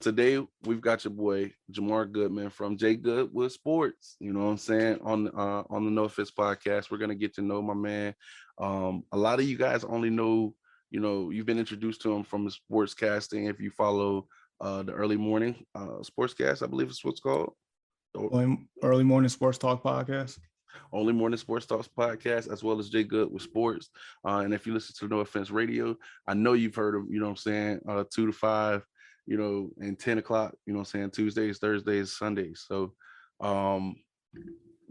Today we've got your boy Jamar Goodman from J Good with Sports. You know what I'm saying? On the No Offense podcast, we're gonna get to know my man. A lot of you guys only know, you've been introduced to him from the sports casting. If you follow the early morning sportscast, I believe it's what's called. Early morning sports talk podcast. Only Morning Sports Talks podcast, as well as J Good with Sports. And if you listen to No Offense Radio, I know you've heard of, 2 to 5, and 10 o'clock, Tuesdays, Thursdays, Sundays. So um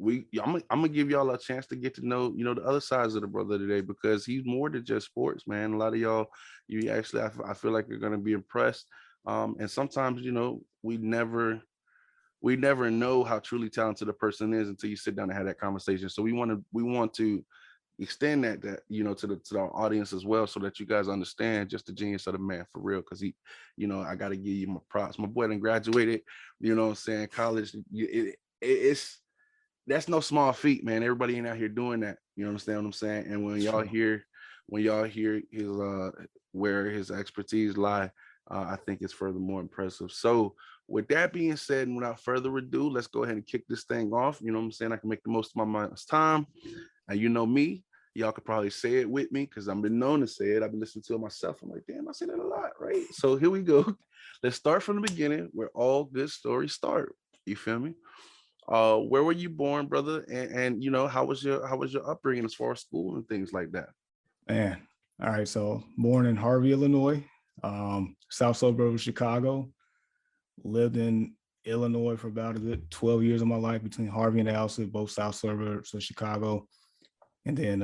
I'm gonna give y'all a chance to get to know, the other sides of the brother today, because he's more than just sports, man. A lot of y'all, you actually, I feel like you're gonna be impressed. And sometimes, we never know how truly talented a person is until you sit down and have that conversation. So we want to extend that to our audience as well, so that you guys understand just the genius of the man for real. Because I got to give you my props. My boy done graduated, what I'm saying, college. It's that's no small feat, man. Everybody ain't out here doing that. You understand what I'm saying? And when y'all hear his where his expertise lie, I think it's further more impressive. So with that being said, and without further ado, let's go ahead and kick this thing off. You know what I'm saying? I can make the most of my mind's time. And you know me, y'all could probably say it with me because I've been known to say it. I've been listening to it myself. I'm like, damn, I say that a lot, right? So here we go. Let's start from the beginning, where all good stories start. You feel me? Where were you born, brother? And how was your upbringing as far as school and things like that? Man, all right. So born in Harvey, Illinois, south suburb of Chicago. Lived in Illinois for about a good 12 years of my life, between Harvey and Alsip, both south suburbs of Chicago. And then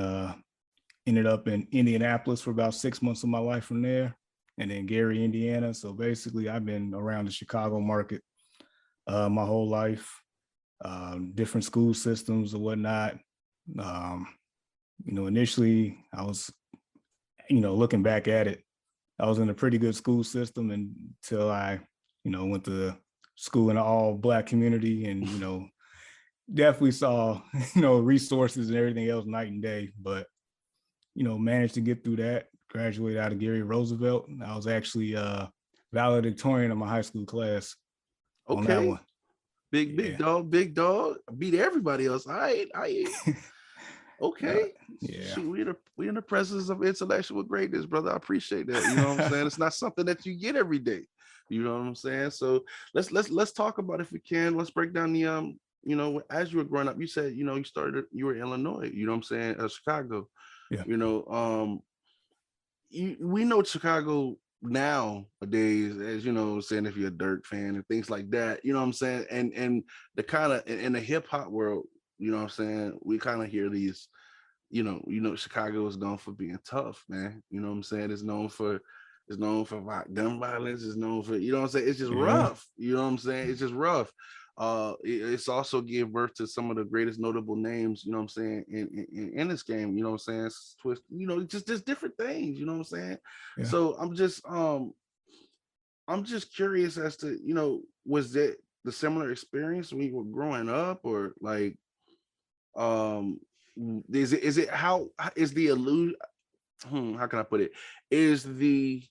ended up in Indianapolis for about 6 months of my life from there. And then Gary, Indiana. So basically, I've been around the Chicago market my whole life, different school systems and whatnot. Initially I was, looking back at it, I was in a pretty good school system until I, went to school in an all Black community, and, definitely saw, resources and everything else night and day, but, managed to get through that, graduated out of Gary Roosevelt. I was actually valedictorian of my high school class on that Okay. one. Big dog, big dog. Beat everybody else. I okay. Yeah. Shoot, we in the presence of intellectual greatness, brother. I appreciate that. You know what I'm saying? It's not something that you get every day. You know what I'm saying? So let's talk about, if we can. Let's break down the as you were growing up, you said, you were in Illinois, you know what I'm saying, Chicago. Yeah. We know Chicago nowadays, as saying, if you're a Dirk fan and things like that, you know what I'm saying, and the kind of, in the hip hop world, you know what I'm saying, we kind of hear these, Chicago is known for being tough, man. You know what I'm saying? It's known for gun violence. It's known for, you know what I'm saying? It's just rough. You know what I'm saying? It's just rough. It's also gave birth to some of the greatest notable names, you know what I'm saying, in this game, you know what I'm saying? Twist, just different things, you know what I'm saying? Yeah. So I'm just curious as to, was that the similar experience when you were growing up, or like, is it how is the illusion, how can I put it? Is the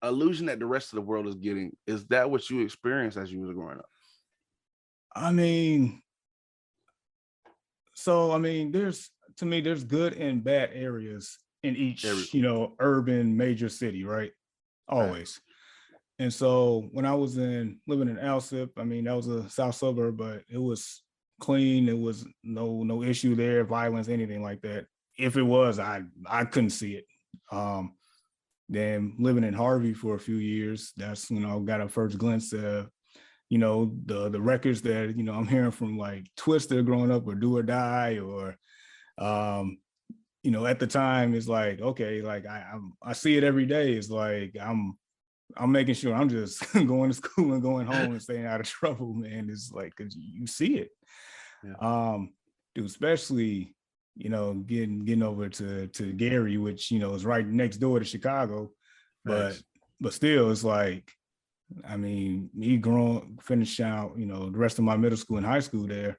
illusion that the rest of the world is getting, is that what you experienced as you was growing up? I mean, there's good and bad areas in each, urban major city, right? Always. And so when I was living in Alsip, that was a south suburb, but it was clean. It was no issue there, violence, anything like that. If it was, I couldn't see it. Then living in Harvey for a few years, that's when I got a first glimpse of, the records that, I'm hearing from, like, Twister growing up, or Do or Die, or at the time, it's like, okay, like I see it every day. It's like I'm making sure I'm just going to school and going home and staying out of trouble, man. It's like, cause you see it. Yeah. Dude, especially, getting over to Gary, which, is right next door to Chicago. But still, it's like, me finished out, the rest of my middle school and high school there.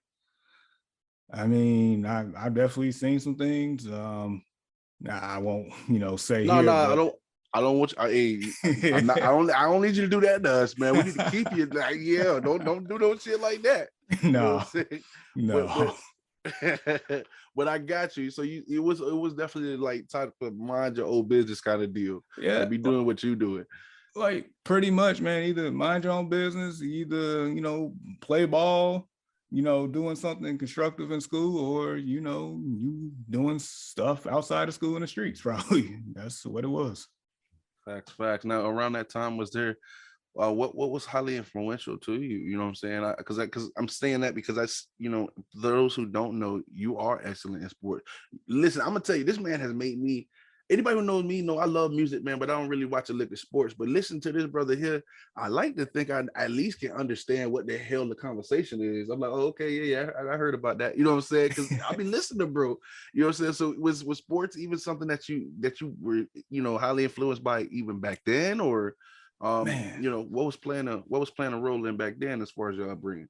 I've definitely seen some things. I won't, say No, here. no, But I don't. I don't want you. I'm not. I don't need you to do that to us, man. We need to keep you. Like, yeah, don't do no shit like that. You know No, what I'm saying? no. But I got you. So it was definitely like type of mind your own business kind of deal. Yeah, Like be doing what you doing. like pretty much, man. Either mind your own business, either play ball, doing something constructive in school, or you doing stuff outside of school in the streets. Probably that's what it was. Facts. Now around that time, was there what was highly influential to you? You know what I'm saying? Because I'm saying that because those who don't know, you are excellent in sport. Listen, I'm gonna tell you, this man has made me. Anybody who knows me know I love music, man, but I don't really watch a lick of sports. But listen to this brother here. I like to think I at least can understand what the hell the conversation is. I'm like, oh, okay, yeah, I heard about that. You know what I'm saying? Because I'll be listening, bro. You know what I'm saying? So was sports even something that you were highly influenced by even back then, or Man, what was playing a role in back then as far as your upbringing?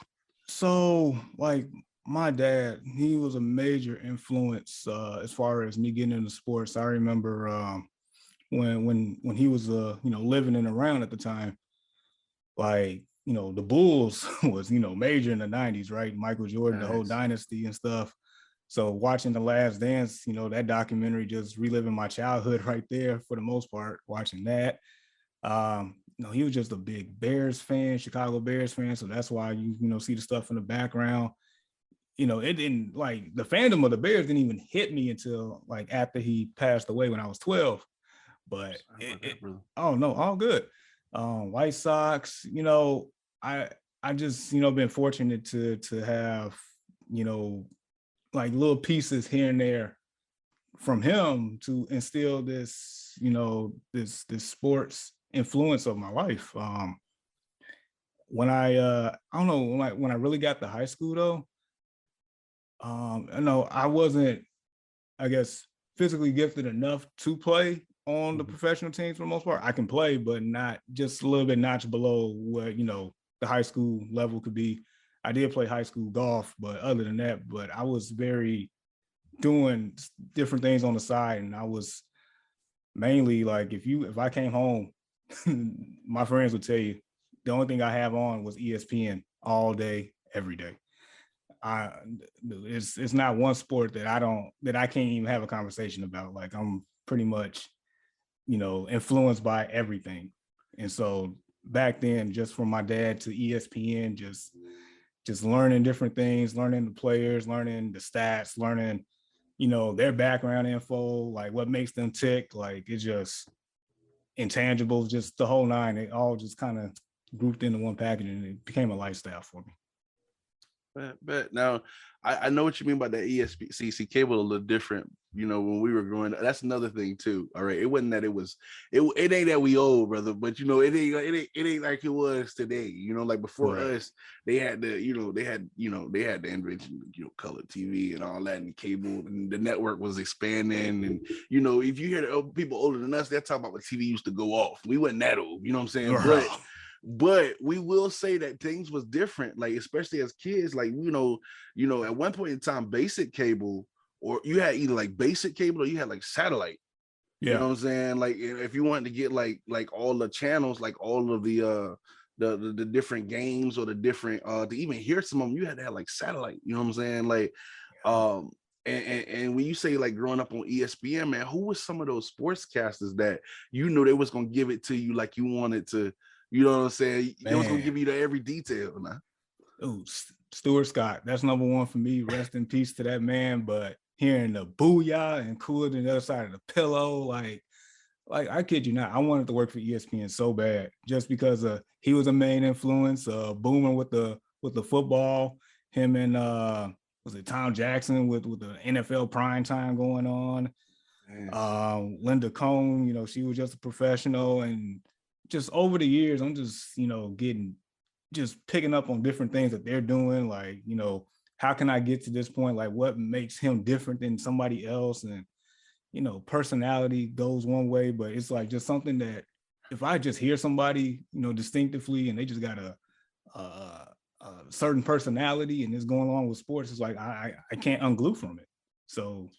so like my dad, he was a major influence as far as me getting into sports. I remember when he was living and around at the time, like the Bulls was major in the 90s, right? Michael Jordan, the whole dynasty and stuff. So watching The Last Dance, that documentary, just reliving my childhood right there for the most part, watching that. He was just a big Bears fan, Chicago Bears fan. So that's why you see the stuff in the background. It didn't, like, the fandom of the Bears didn't even hit me until like after he passed away when I was 12. But oh no, all good. White Sox, I just been fortunate to have like little pieces here and there from him to instill this this sports influence of my life. When I don't know, when I really got to high school though, I wasn't, I guess, physically gifted enough to play on the professional teams for the most part. I can play, but not, just a little bit notch below what the high school level could be. I did play high school golf, but other than that, but I was very doing different things on the side, and I was mainly like, if I came home, my friends would tell you the only thing I have on was ESPN all day, every day. I it's not one sport that I can't even have a conversation about. Like, I'm pretty much, influenced by everything. And so back then, just from my dad to ESPN, just learning different things, learning the players, learning the stats, learning, their background info, like what makes them tick. Like, it's just intangibles, just the whole nine. It all just kind of grouped into one package, and it became a lifestyle for me. Bet. Now, I know what you mean by that ESPN cable a little different. When we were growing up, that's another thing too. All right, it wasn't that it ain't that we old, brother, but it ain't like it was today. Like before us, they had the invention, color TV and all that, and cable, and the network was expanding. And if you hear the people older than us, they're talking about when TV used to go off. We wasn't that old, you know what I'm saying? But we will say that things was different, like especially as kids, like at one point in time, basic cable, or you had either like basic cable or you had like satellite. You know what I'm saying? Like if you wanted to get like all the channels, like all of the different games, or the different to even hear some of them, you had to have like satellite. You know what I'm saying? Like and when you say like growing up on ESPN, man, who was some of those sportscasters that they was gonna give it to you like you wanted to? You know what I'm saying? They was gonna give you every detail, man. Oh, Stuart Scott, that's number one for me. Rest in peace to that man. But hearing the booyah and cooler than the other side of the pillow, like I kid you not, I wanted to work for ESPN so bad, just because he was a main influence, booming with the football. Him and was it Tom Jackson with the NFL prime time going on. Linda Cohn, she was just a professional, and just over the years, I'm just picking up on different things that they're doing. Like, how can I get to this point? Like, what makes him different than somebody else? And personality goes one way, but it's like just something that if I just hear somebody, distinctively, and they just got a certain personality and it's going along with sports, it's like I can't unglue from it. So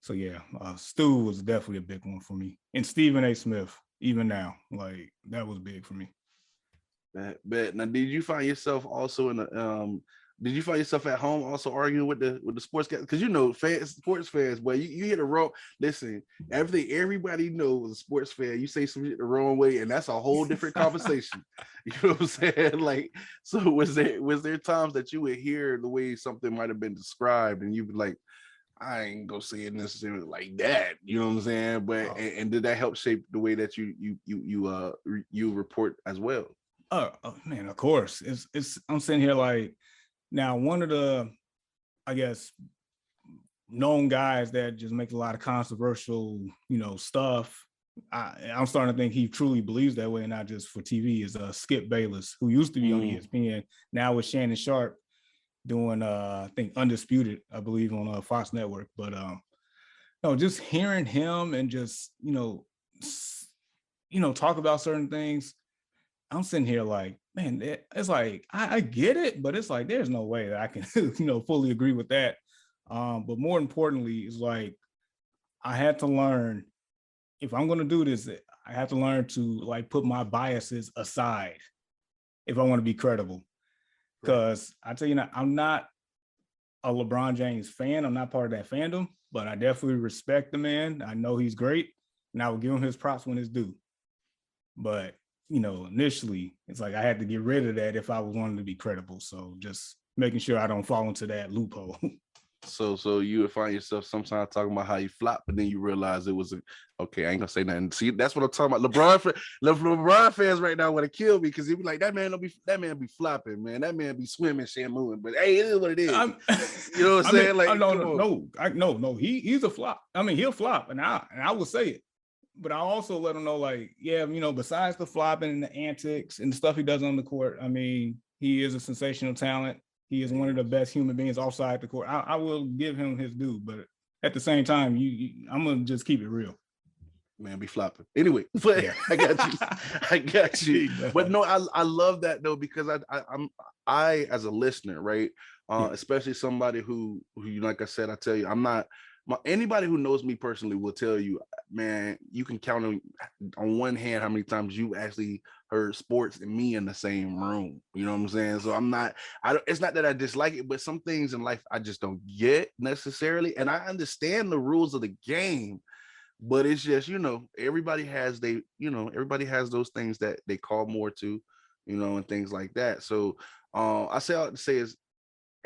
yeah, Stu was definitely a big one for me, and Stephen A. Smith. even now. Like that was big for me. Bet. Now, did you find yourself also in the did you find yourself at home also arguing with the sports guys? Because fans, sports fans, boy, you hit a wrong. Listen, everybody knows a sports fan. You say some shit the wrong way, and that's a whole different conversation. You know what I'm saying? Like, so was there times that you would hear the way something might have been described, and you'd be like, I ain't gonna say it necessarily like that, you know what I'm saying? But and did that help shape the way that you report as well? Oh man, of course. It's I'm sitting here like now one of the, I guess, known guys that just make a lot of controversial, stuff. I'm starting to think he truly believes that way, and not just for TV. Is Skip Bayless, who used to be on ESPN, now with Shannon Sharp doing I think Undisputed, I believe, on Fox Network. But no, just hearing him and just talk about certain things, I'm sitting here like, man, it's like I get it, but it's like there's no way that I can fully agree with that. But more importantly, it's like I had to learn, if I'm going to do this, I have to learn to like put my biases aside if I want to be credible. Because I tell you now, I'm not a LeBron James fan. I'm not part of that fandom, but I definitely respect the man. I know he's great, and I will give him his props when it's due. But initially, it's like I had to get rid of that if I was wanting to be credible. So just making sure I don't fall into that loophole. So you would find yourself sometimes talking about how you flop, but then you realize it was okay. I ain't gonna say nothing. See, that's what I'm talking about. LeBron fans right now want to kill me because he'd be like, that man be flopping, man. That man be swimming, shampooing. But hey, it is what it is. You know what I'm saying? Like, no. He's a flop. I mean, he'll flop, and I will say it. But I also let him know, like, yeah, besides the flopping and the antics and the stuff he does on the court, I mean, he is a sensational talent. He is one of the best human beings outside the court. I will give him his due, but at the same time, I'm gonna just keep it real. Man, be flopping. Anyway, but yeah. I got you. But no, I love that though, because I as a listener, right? Especially somebody who like I said, I tell you, I'm not anybody who knows me personally will tell you, man, you can count on one hand how many times you actually heard sports and me in the same room. You know what I'm saying? So it's not that I dislike it, but some things in life I just don't get necessarily. And I understand the rules of the game, but it's just, everybody has those things that they call more to, and things like that. So I would say is,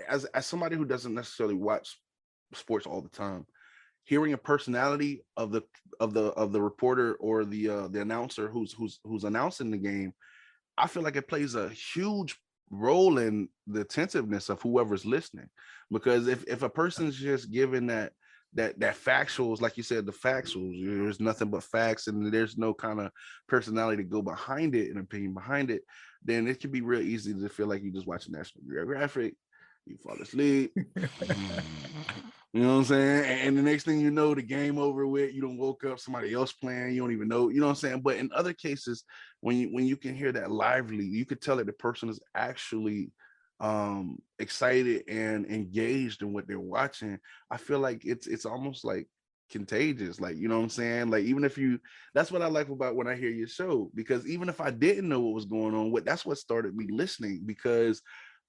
as somebody who doesn't necessarily watch sports all the time, hearing a personality of the reporter or the announcer who's announcing the game, I feel like it plays a huge role in the attentiveness of whoever's listening. Because if a person's just given that factuals, like you said, the factuals, there's nothing but facts, and there's no kind of personality to go behind it and opinion behind it, then it can be real easy to feel like you just watch a National Geographic, you fall asleep. You know what I'm saying? And the next thing you know, the game over with, you don't woke up, somebody else playing, you don't even know, you know what I'm saying? But in other cases, when you can hear that lively, you could tell that the person is actually excited and engaged in what they're watching. I feel like it's almost like contagious, like, you know what I'm saying? Like, even if that's what I like about when I hear your show, because even if I didn't know what was going on, that's what started me listening, because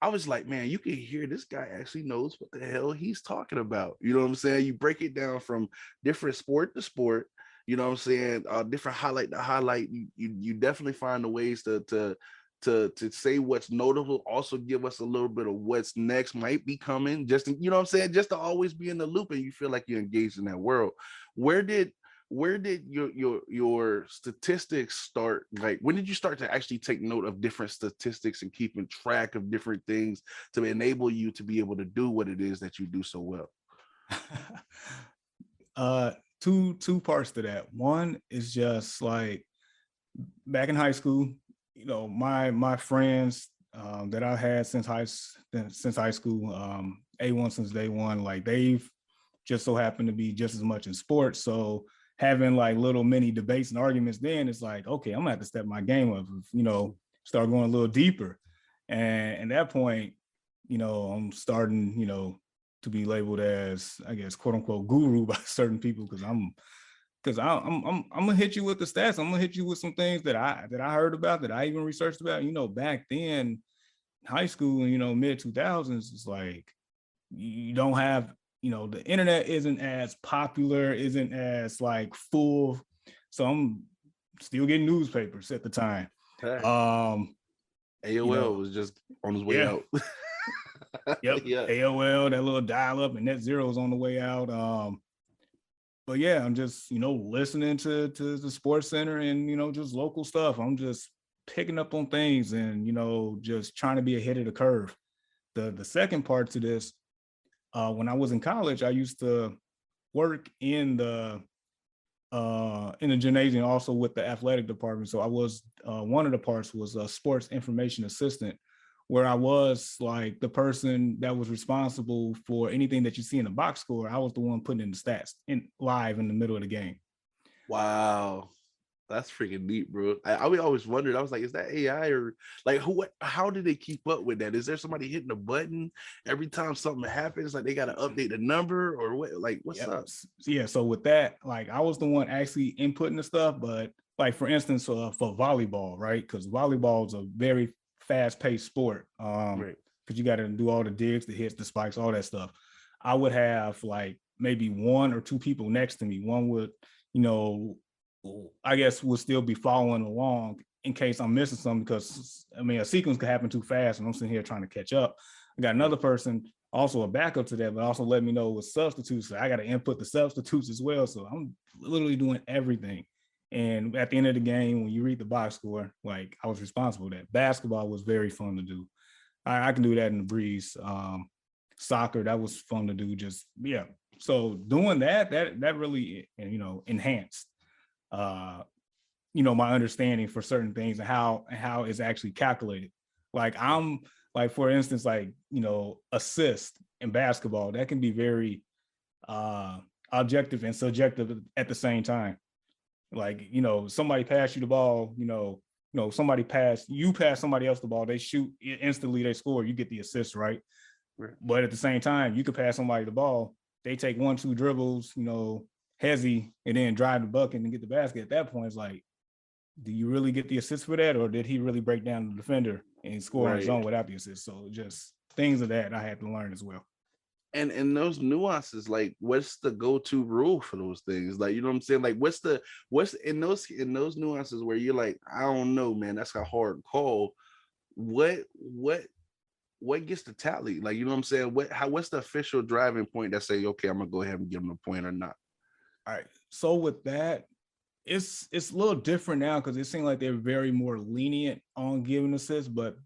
I was like, man, you can hear this guy actually knows what the hell he's talking about. You know what I'm saying? You break it down from different sport to sport, you know what I'm saying? Different highlight to highlight. You definitely find the ways to say what's notable, also give us a little bit of what's next might be coming, just to, you know what I'm saying, just to always be in the loop and you feel like you're engaged in that world. Where did your statistics start? Like, when did you start to actually take note of different statistics and keeping track of different things to enable you to be able to do what it is that you do so well? Two parts to that. One is just like back in high school, my friends that I had since high school, A1 since day one, like they've just so happened to be just as much in sports. So having like little mini debates and arguments, then it's like, okay, I'm gonna have to step my game up, start going a little deeper. And at that point, I'm starting, to be labeled as, I guess, quote unquote guru by certain people, because I'm because I'm gonna hit you with the stats. I'm gonna hit you with some things that I heard about, that I even researched about. You know, back then, high school, you know, mid 2000s, it's like you don't have, you know, the internet isn't as popular, isn't as like full. So I'm still getting newspapers at the time. You AOL know, was just on his way yeah, out. yep, Yeah. AOL, that little dial up, and net zero is on the way out. But yeah, I'm just, you know, listening to the sports center and, you know, just local stuff. I'm just picking up on things and, you know, just trying to be ahead of the curve. The second part to this, when I was in college, I used to work in the gymnasium, also with the athletic department. So I was one of the parts was a sports information assistant, where I was like the person that was responsible for anything that you see in the box score. I was the one putting in the stats in live in the middle of the game. Wow. That's freaking neat, bro. I always wondered. I was like, is that AI or like who? How do they keep up with that? Is there somebody hitting a button every time something happens? Like they got to update the number or what? Like what's Yep. up? Yeah. So with that, like I was the one actually inputting the stuff, but like for instance, for volleyball, right? Because volleyball is a very fast-paced sport. Right. Because you got to do all the digs, the hits, the spikes, all that stuff. I would have like maybe one or two people next to me. One would, you know, I guess would still be following along in case I'm missing something, because I mean a sequence could happen too fast and I'm sitting here trying to catch up. I got another person, also a backup to that, but also let me know with substitutes. So I got to input the substitutes as well. So I'm literally doing everything. And at the end of the game, when you read the box score, like I was responsible for that. Basketball was very fun to do. I can do that in the breeze. Soccer, that was fun to do. Just yeah. So doing that really, you know, enhanced you know, my understanding for certain things and how it's actually calculated. Like I'm like, for instance, like, you know, assist in basketball, that can be very objective and subjective at the same time. Like, you know, somebody pass you the ball, somebody pass somebody else the ball, they shoot instantly, they score, you get the assist, right? Right. But at the same time, you could pass somebody the ball, they take 1-2 dribbles, you know, hezzy, and then drive the bucket and get the basket. At that point, it's like, do you really get the assist for that, or did he really break down the defender and score on his own without the assist? So just things of that I had to learn as well. And those nuances, like what's the go-to rule for those things? Like, you know what I'm saying? Like what's in those nuances where you're like, I don't know, man, that's a hard call. What gets the tally? Like, you know what I'm saying? What's the official driving point that say, okay, I'm gonna go ahead and give him a point or not? All right. So with that, it's a little different now because it seems like they're very more lenient on giving assists. But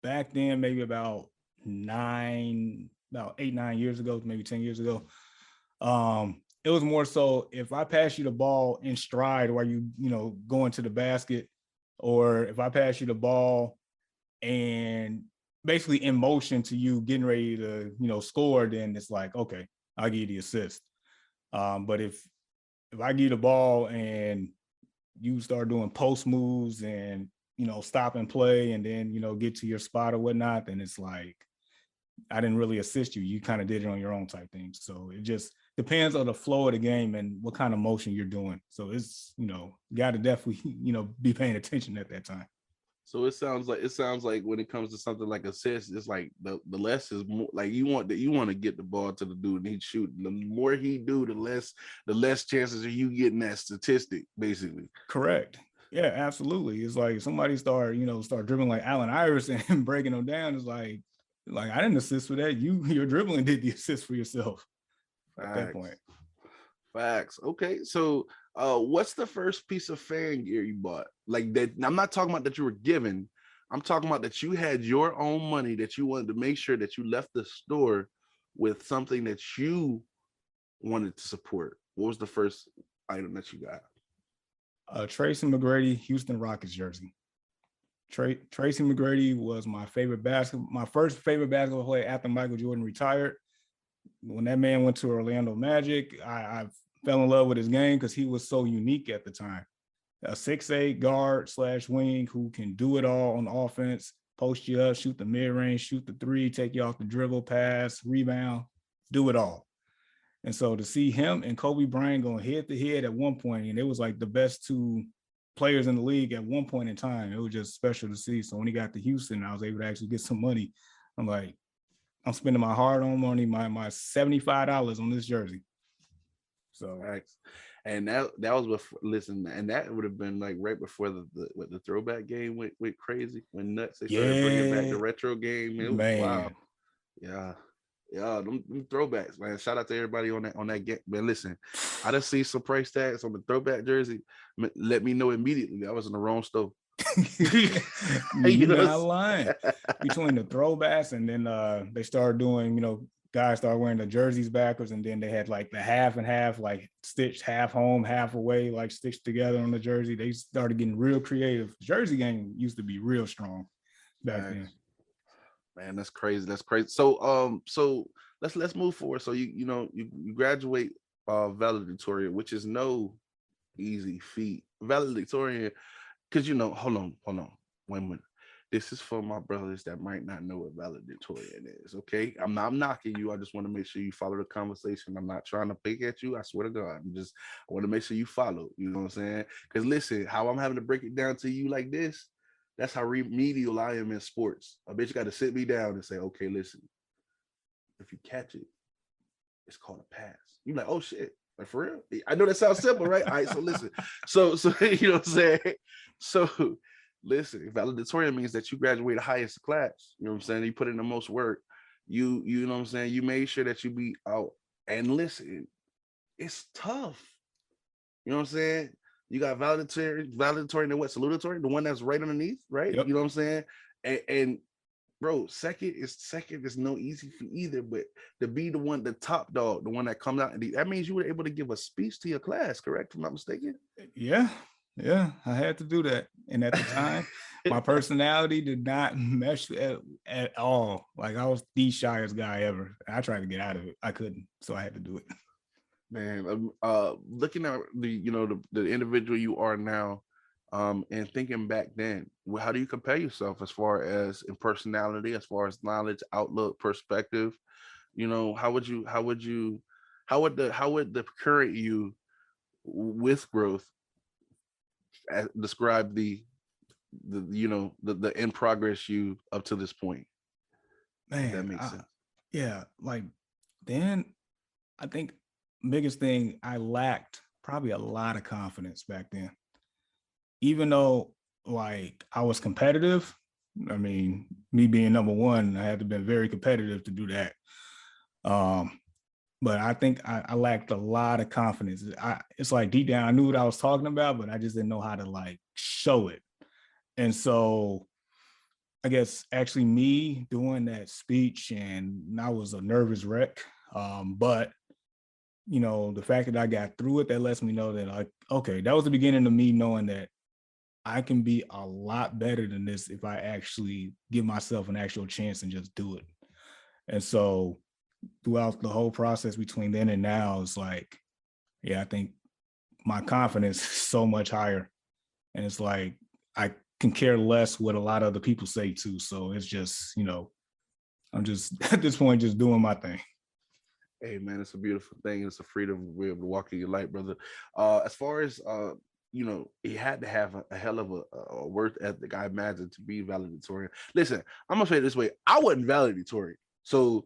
back then, maybe about 8-9 years ago, maybe 10 years ago, it was more so if I pass you the ball in stride while you know, going to the basket, or if I pass you the ball and basically in motion to you getting ready to, you know, score, then it's like, okay, I'll give you the assist. But if I give you the ball and you start doing post moves and, you know, stop and play and then, you know, get to your spot or whatnot, then it's like, I didn't really assist you. You kind of did it on your own type thing. So it just depends on the flow of the game and what kind of motion you're doing. So it's, you know, got to definitely, you know, be paying attention at that time. So it sounds like when it comes to something like assists, it's like the less is more. Like you want to get the ball to the dude and he's shooting. The more he do, the less chances of you getting that statistic, basically. Correct. Yeah, absolutely. It's like somebody start dribbling like Allen Iverson and breaking them down. It's like I didn't assist for that. Your dribbling did the assist for yourself at that point. Facts. Okay. So what's the first piece of fan gear you bought? Like that, I'm not talking about that you were given. I'm talking about that you had your own money, that you wanted to make sure that you left the store with something that you wanted to support. What was the first item that you got? Tracy McGrady, Houston Rockets jersey. Tracy McGrady was my first favorite basketball player after Michael Jordan retired. When that man went to Orlando Magic, I fell in love with his game because he was so unique at the time. A 6'8" guard / wing who can do it all on offense, post you up, shoot the mid range, shoot the three, take you off the dribble, pass, rebound, do it all. And so to see him and Kobe Bryant going head to head at one point, and it was like the best two players in the league at one point in time. It was just special to see. So when he got to Houston, I was able to actually get some money. I'm like, I'm spending my hard-earned money, my $75 on this jersey. So, right. And that was before. Listen, and that would have been like right before the throwback game went crazy when nuts. They started bringing back the retro game. It was wild. Yeah. Yeah, them throwbacks, man. Shout out to everybody on that game. Man, listen, I just see some price tags on the throwback jersey. Let me know immediately. I was in the wrong store. You're not lying. Between the throwbacks and then they started doing, guys started wearing the jerseys backwards, and then they had like the half and half, like stitched half home, half away, like stitched together on the jersey. They started getting real creative. Jersey game used to be real strong back then. Man, that's crazy. That's crazy. So let's move forward. So you graduate valedictorian, which is no easy feat. Valedictorian, because hold on, wait a minute. This is for my brothers that might not know what valedictorian is. Okay, I'm not knocking you. I just want to make sure you follow the conversation. I'm not trying to pick at you. I swear to God, I want to make sure you follow. You know what I'm saying? Because listen, how I'm having to break it down to you like this. That's how remedial I am in sports. A bitch got to sit me down and say, okay, listen, if you catch it, it's called a pass. You're like, oh shit, like for real? I know that sounds simple, right? All right, so listen. So you know what I'm saying? So listen, valedictorian means that you graduate the highest class. You know what I'm saying? You put in the most work. You know what I'm saying? You made sure that you be out. And listen, it's tough. You know what I'm saying? You got valedictorian, and what, salutatory, the one that's right underneath, right? Yep. You know what I'm saying? And bro, second is no easy for either, but to be the top dog, the one that comes out, and that means you were able to give a speech to your class, correct? If I'm not mistaken. Yeah, I had to do that, and at the time, my personality did not mesh at all. Like I was the shyest guy ever. I tried to get out of it, I couldn't, so I had to do it. Man, looking at the individual you are now, and thinking back then, how do you compare yourself as far as in personality, as far as knowledge, outlook, perspective? How would the current you with growth describe the in progress you up to this point? Man, if that makes sense. Yeah, like then I think biggest thing, I lacked probably a lot of confidence back then. Even though like I was competitive, I mean, me being number one, I had to be very competitive to do that. But I think I lacked a lot of confidence. It's like deep down, I knew what I was talking about, but I just didn't know how to like show it. And so I guess actually me doing that speech, and I was a nervous wreck. But the fact that I got through it, that lets me know that like, okay, that was the beginning of me knowing that I can be a lot better than this if I actually give myself an actual chance and just do it. And so throughout the whole process between then and now, it's like, yeah, I think my confidence is so much higher. And it's like, I can care less what a lot of other people say too. So it's just, I'm just at this point, just doing my thing. Hey man, it's a beautiful thing. It's a freedom to be able to walk in your light, brother. As far as he had to have a hell of a work ethic, I imagine, to be valedictorian. Listen, I'm gonna say it this way: I wasn't valedictorian, so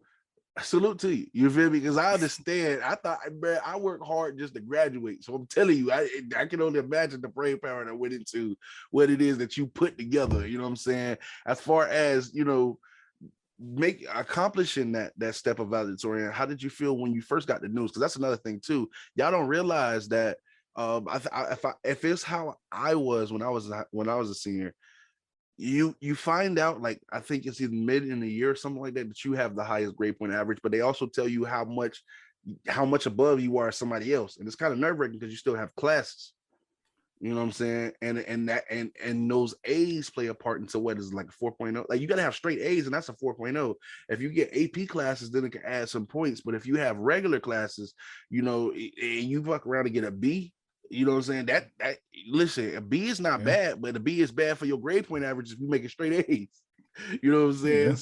salute to you. You feel me? Because I understand. I thought, man, I worked hard just to graduate. So I'm telling you, I can only imagine the brain power that went into what it is that you put together. You know what I'm saying? As far as accomplishing that step of valedictorian, how did you feel when you first got the news? Because that's another thing too. Y'all don't realize that. If it's how I was when I was a senior, you find out, like, I think it's in mid in the year or something like that you have the highest grade point average, but they also tell you how much above you are somebody else, and it's kind of nerve-wracking because you still have classes. You know what I'm saying? And those A's play a part into what is like a 4.0. Like you gotta have straight A's, and that's a 4.0. If you get AP classes, then it can add some points. But if you have regular classes, and you fuck around and get a B, you know what I'm saying? That listen, a B is not bad, but a B is bad for your grade point average if you make it straight A's. You know what I'm saying? Yeah.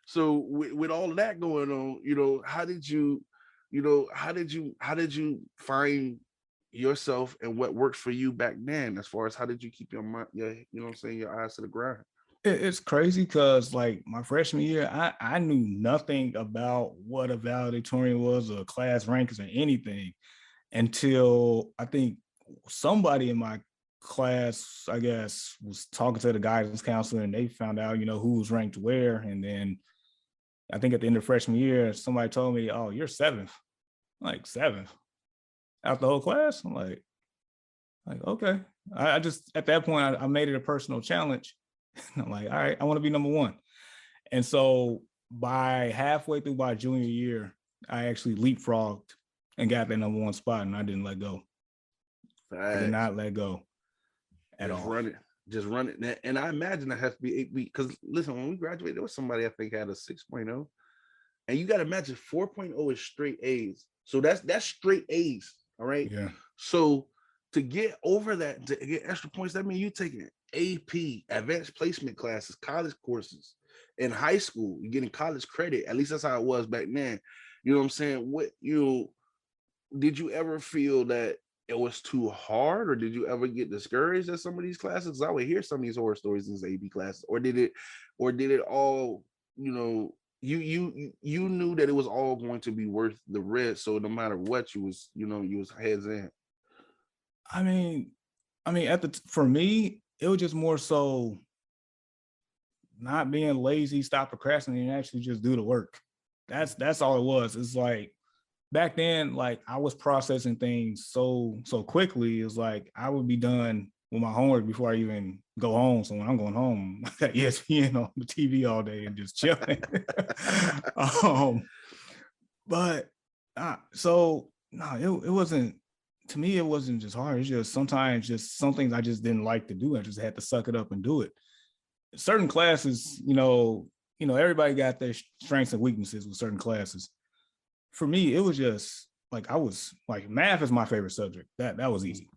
So with all of that going on, how did you you know, how did you find yourself and what worked for you back then, as far as how did you keep your mind, your, you know what I'm saying, your eyes to the ground? It's crazy because like my freshman year, I knew nothing about what a valedictorian was or class rankings or anything until I think somebody in my class, I guess, was talking to the guidance counselor and they found out, you know, who was ranked where. And then I think at the end of freshman year, somebody told me, "Oh, you're seventh." I'm like, seventh out the whole class. I'm like okay. I just at that point I made it a personal challenge. I'm like, all right, I want to be number one. And so by halfway through my junior year, I actually leapfrogged and got that number one spot, and I didn't let go. I did Facts. not let go at Just all. run it. Just run it. And I imagine that has to be 8 weeks. Because listen, when we graduated, there was somebody I think had a 6.0. And you got to imagine 4.0 is straight A's. So that's straight A's. All right. Yeah. So to get over that, to get extra points, that means you taking AP, advanced placement classes, college courses. In high school, you're getting college credit. At least that's how it was back then. You know what I'm saying? What you did you ever feel that it was too hard, or did you ever get discouraged at some of these classes? I would hear some of these horror stories in these AP classes, or did it all, you know, you knew that it was all going to be worth the risk. So no matter what, you was, you know, you was heads in. I mean, for me, it was just more so not being lazy, stop procrastinating, and actually just do the work. That's all it was. It's like back then, like I was processing things so quickly. It's like I would be done with my homework before I even go home. So when I'm going home, I got ESPN on the TV all day and just chilling. um, but so no, it wasn't. To me, it wasn't just hard. It's just sometimes just some things I just didn't like to do. I just had to suck it up and do it. Certain classes, everybody got their strengths and weaknesses with certain classes. For me, it was just like I was like math is my favorite subject. That was easy.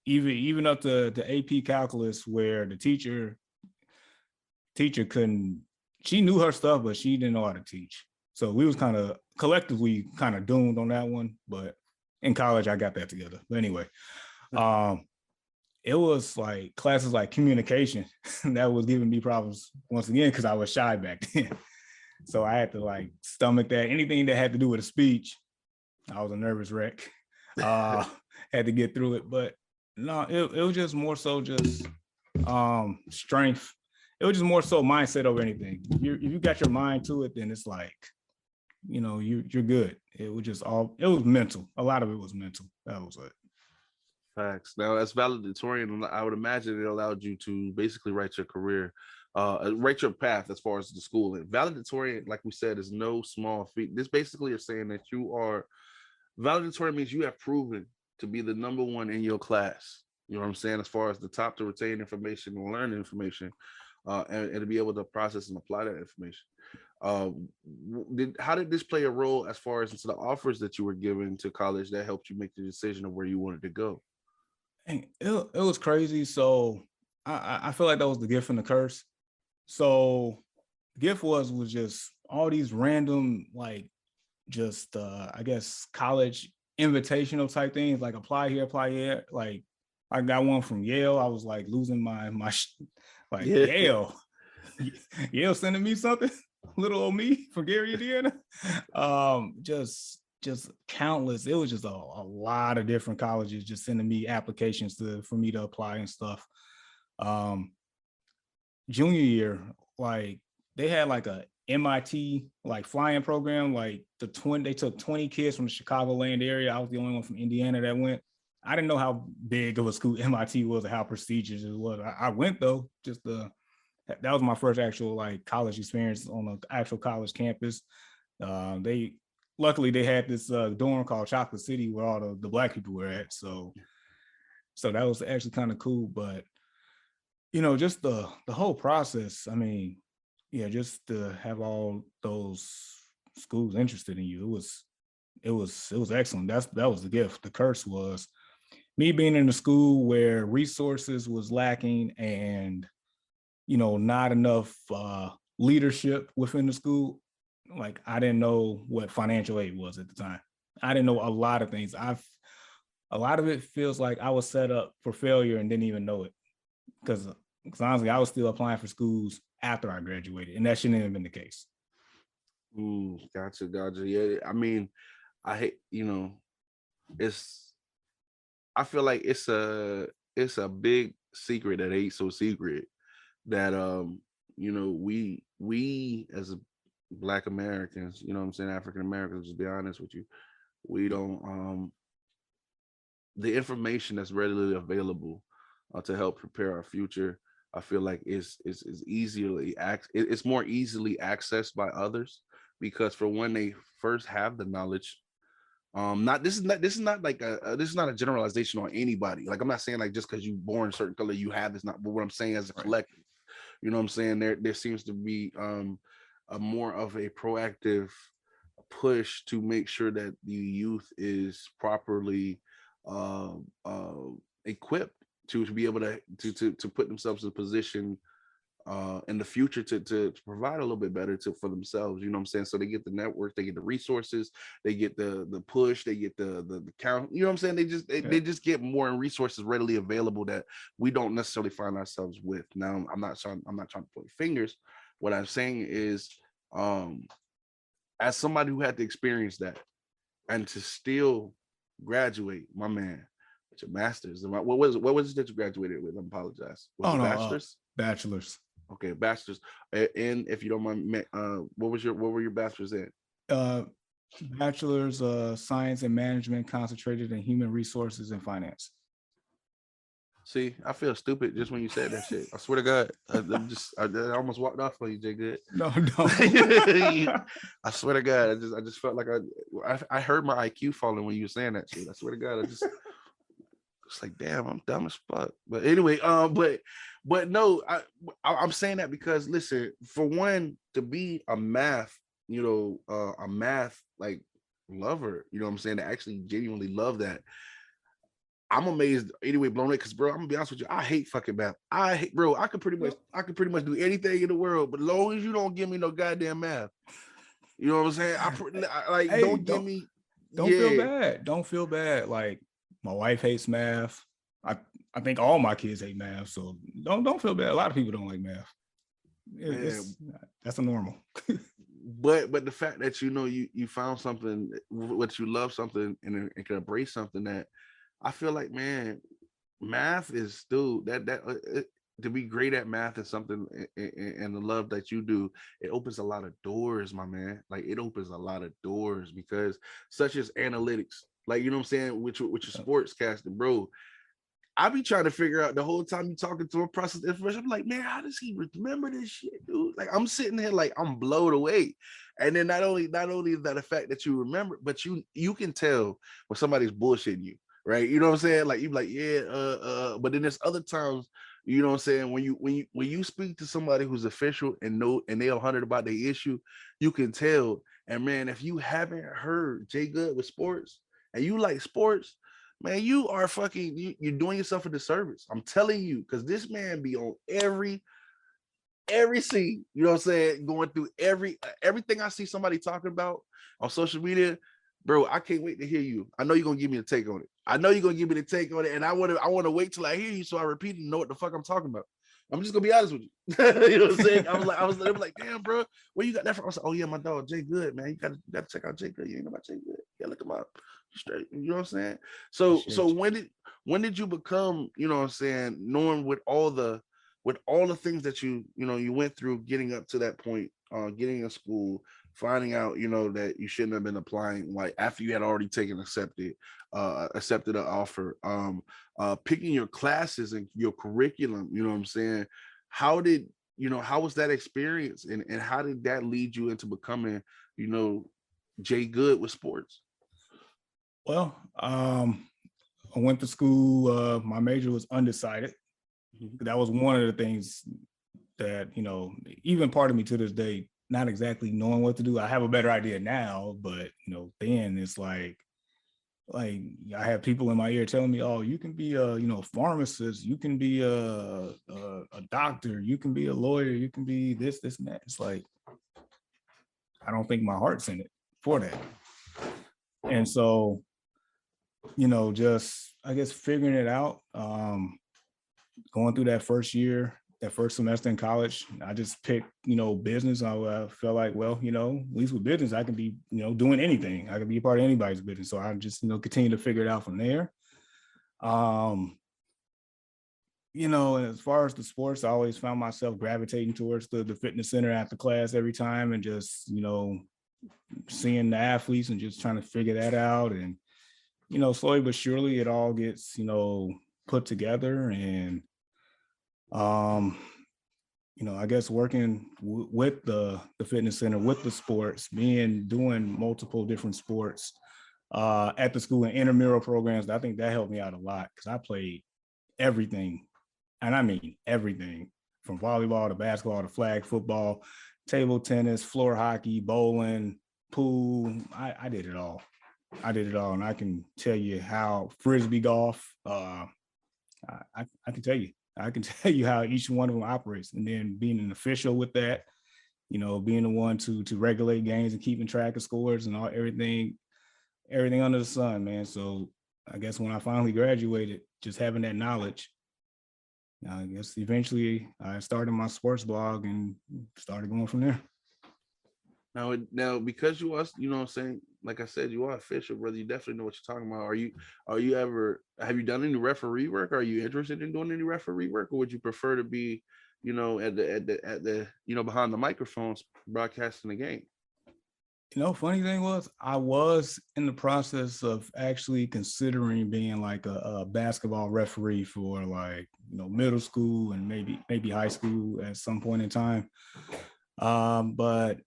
Even up to the AP calculus where the teacher couldn't, she knew her stuff, but she didn't know how to teach. So we was kind of collectively kind of doomed on that one. But in college, I got that together. But anyway, it was like classes like communication that was giving me problems once again because I was shy back then. So I had to like stomach that. Anything that had to do with a speech, I was a nervous wreck. Had to get through it. But no, it was just more so just strength. It was just more so mindset over anything. If you got your mind to it, then it's like, you're good. It was mental. A lot of it was mental. That was it. Facts. Now, as valedictorian, I would imagine it allowed you to basically write your career, write your path as far as the school. And valedictorian, like we said, is no small feat. This basically is saying that you are valedictorian means you have proven to be the number one in your class. You know what I'm saying? As far as the top to retain information and learn information, and to be able to process and apply that information. Uh, how did this play a role as far as into the offers that you were given to college that helped you make the decision of where you wanted to go? And it was crazy. So I feel like that was the gift and the curse. So the gift was just all these random like just I guess college invitational type things like apply here. Like I got one from Yale. I was like losing my like Yeah. Yale sending me something. Little old me from Gary, Indiana. Just countless. It was just a lot of different colleges just sending me applications for me to apply and stuff. Junior year, like they had like a MIT like flying program. Like they took 20 kids from the Chicagoland area. I was the only one from Indiana that went. I didn't know how big of a school MIT was or how prestigious it was. I went though, that was my first actual like college experience on an actual college campus. Luckily they had this dorm called Chocolate City where all the black people were at. So that was actually kind of cool. But just the whole process. I mean, yeah, just to have all those schools interested in you, it was excellent. That was the gift. The curse was me being in a school where resources was lacking and not enough leadership within the school. Like I didn't know what financial aid was at the time. I didn't know a lot of things. A lot of it feels like I was set up for failure and didn't even know it. Because honestly, I was still applying for schools after I graduated, and that shouldn't have been the case. Gotcha. Yeah, I mean, I hate, it's. I feel like it's a big secret that ain't so secret that we as Black Americans, you know what I'm saying, African Americans, to be honest with you, we don't the information that's readily available to help prepare our future. I feel like is easily it's more easily accessed by others because for when they first have the knowledge. Not this is not like this is not a generalization on anybody. Like I'm not saying like just because you born a certain color you have this not, but what I'm saying as a collective, you know what I'm saying? There seems to be a more of a proactive push to make sure that the youth is properly uh, uh, equipped to be able to put themselves in a position in the future to provide a little bit better for themselves, you know what I'm saying? So they get the network, they get the resources, they get the push, they get the count, you know what I'm saying? They just get more resources readily available that we don't necessarily find ourselves with. Now I'm not trying to point fingers. What I'm saying is as somebody who had to experience that and to still graduate, my man, with your master's. What was it that you graduated with? I apologize. Was it bachelor's? Bachelor's. Okay, bachelor's. And if you don't mind, what were your bachelor's in? Bachelor's science and management, concentrated in human resources and finance. See, I feel stupid just when you said that shit. I swear to God, I almost walked off on you, Jay Good. No, no. I swear to God, I just felt like I heard my IQ falling when you were saying that shit. I swear to God, it's like, damn, I'm dumb as fuck. But anyway, but no, I'm saying that because listen, for one, to be a math, a math like lover, you know what I'm saying, to actually genuinely love that. I'm amazed anyway, blown away, because bro, I'm gonna be honest with you, I hate fucking math. I hate, bro, I could pretty much do anything in the world, but as long as you don't give me no goddamn math, you know what I'm saying? I like, hey, don't give me. Don't feel bad. Don't feel bad. Like my wife hates math. I think all my kids hate math, so don't feel bad. A lot of people don't like math. That's a normal. but the fact that you found something, what you love something and can embrace something that I feel like, man, math is still to be great at math is something, and the love that you do, it opens a lot of doors, my man. Like it opens a lot of doors because such as analytics, like, you know what I'm saying, with your sports casting, bro. I be trying to figure out the whole time you talking to a process information. I'm like, man, how does he remember this shit, dude? Like I'm sitting here like I'm blown away. And then not only is that the fact that you remember, but you can tell when somebody's bullshitting you, right? You know what I'm saying? Like you be like, yeah, but then there's other times, you know what I'm saying, when you speak to somebody who's official and they're 100 about the issue, you can tell. And man, if you haven't heard Jay Good with sports and you like sports, man, you are fucking, you're doing yourself a disservice. I'm telling you, because this man be on every scene, you know what I'm saying, going through everything I see somebody talking about on social media, bro. I can't wait to hear you. I know you're gonna give me the take on it. And I want to wait till I hear you so I repeat it and know what the fuck I'm talking about. I'm just gonna be honest with you. You know what I'm saying? I was like, damn, bro, where you got that from? I was like, oh yeah, my dog Jay Good, man. You gotta check out Jay Good. You ain't know about Jay Good. Yeah, look him up. Straight. You know what I'm saying? So when did you become, you know what I'm saying, knowing with all the things that you went through getting up to that point, getting in school, finding out, that you shouldn't have been applying, like after you had already accepted an offer, picking your classes and your curriculum, you know what I'm saying? How was that experience, and how did that lead you into becoming, Jay Good with sports? Well, I went to school. My major was undecided. Mm-hmm. That was one of the things that, even part of me to this day, not exactly knowing what to do. I have a better idea now, but, then it's like I have people in my ear telling me, oh, you can be a, pharmacist, you can be a doctor, you can be a lawyer, you can be this, and that. It's like, I don't think my heart's in it for that. And so, just I guess figuring it out, going through that first year, that first semester in college, I just picked, business. I felt like, well, at least with business, I can be, doing anything. I can be a part of anybody's business. So I just, continue to figure it out from there. And as far as the sports, I always found myself gravitating towards the fitness center after class every time, and just, seeing the athletes and just trying to figure that out. And, slowly but surely it all gets, put together. And, I guess working with the fitness center, with the sports, doing multiple different sports at the school and intramural programs, I think that helped me out a lot, because I played everything. And I mean everything, from volleyball to basketball to flag football, table tennis, floor hockey, bowling, pool. I did it all. And I can tell you how frisbee golf, I can tell you. I can tell you how each one of them operates. And then being an official with that, being the one to regulate games and keeping track of scores and everything under the sun, man. So I guess when I finally graduated, just having that knowledge, I guess eventually I started my sports blog and started going from there. Now, because you are, what I'm saying, like I said, you are official, brother. You definitely know what you're talking about. Have you done any referee work? Are you interested in doing any referee work, or would you prefer to be, at the behind the microphones broadcasting the game? Funny thing was, I was in the process of actually considering being like a basketball referee for, like, middle school and maybe high school at some point in time. But